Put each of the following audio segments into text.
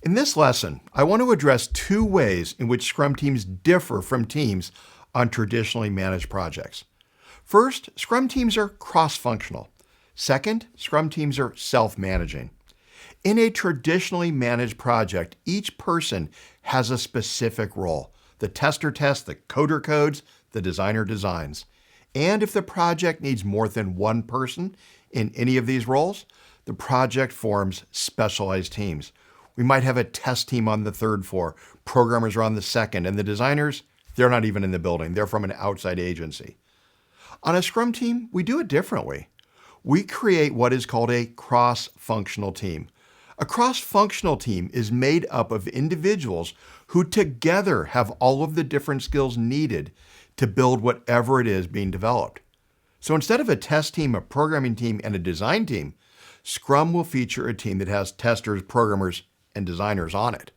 In this lesson, I want to address two ways in which Scrum teams differ from teams on traditionally managed projects. First, Scrum teams are cross-functional. Second, Scrum teams are self-managing. In a traditionally managed project, each person has a specific role. The tester tests, the coder codes, the designer designs. And if the project needs more than one person in any of these roles, the project forms specialized teams. We might have a test team on the third floor, programmers are on the second, and the designers, they're not even in the building. They're from an outside agency. On a Scrum team, we do it differently. We create what is called a cross-functional team. A cross-functional team is made up of individuals who together have all of the different skills needed to build whatever it is being developed. So instead of a test team, a programming team, and a design team, Scrum will feature a team that has testers, programmers, and designers on it.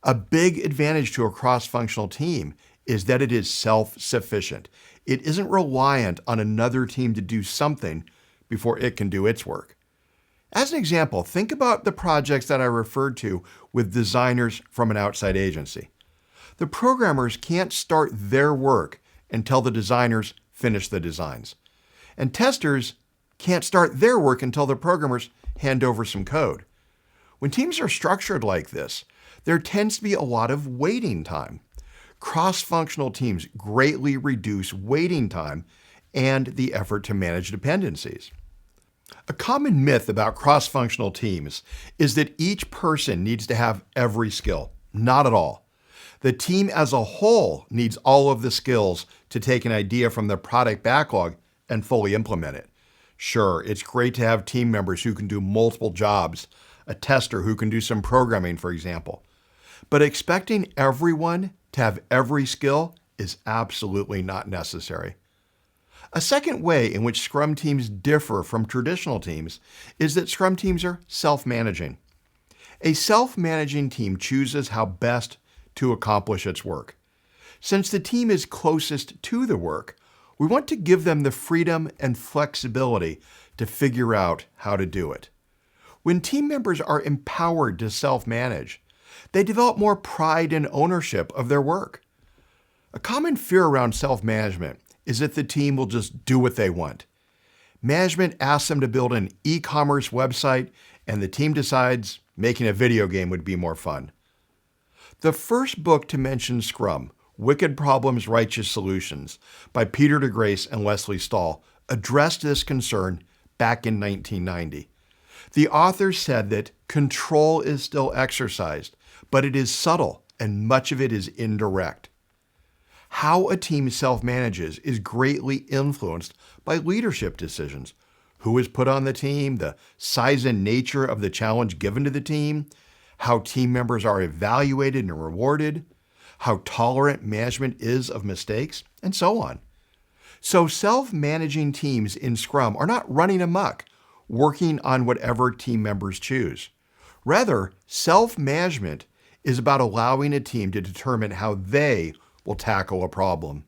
A big advantage to a cross-functional team is that it is self-sufficient. It isn't reliant on another team to do something before it can do its work. As an example, think about the projects that I referred to with designers from an outside agency. The programmers can't start their work until the designers finish the designs. And testers can't start their work until the programmers hand over some code. When teams are structured like this, there tends to be a lot of waiting time. Cross-functional teams greatly reduce waiting time and the effort to manage dependencies. A common myth about cross-functional teams is that each person needs to have every skill. Not at all. The team as a whole needs all of the skills to take an idea from the product backlog and fully implement it. Sure, it's great to have team members who can do multiple jobs, a tester who can do some programming, for example. But expecting everyone to have every skill is absolutely not necessary. A second way in which Scrum teams differ from traditional teams is that Scrum teams are self-managing. A self-managing team chooses how best to accomplish its work. Since the team is closest to the work, we want to give them the freedom and flexibility to figure out how to do it. When team members are empowered to self-manage, they develop more pride and ownership of their work. A common fear around self-management is that the team will just do what they want. Management asks them to build an e-commerce website, and the team decides making a video game would be more fun. The first book to mention Scrum, Wicked Problems, Righteous Solutions, by Peter DeGrace and Leslie Stahl, addressed this concern back in 1990. The author said that control is still exercised, but it is subtle and much of it is indirect. How a team self-manages is greatly influenced by leadership decisions. Who is put on the team, the size and nature of the challenge given to the team, how team members are evaluated and rewarded, how tolerant management is of mistakes, and so on. So self-managing teams in Scrum are not running amok, working on whatever team members choose. Rather, self-management is about allowing a team to determine how they will tackle a problem.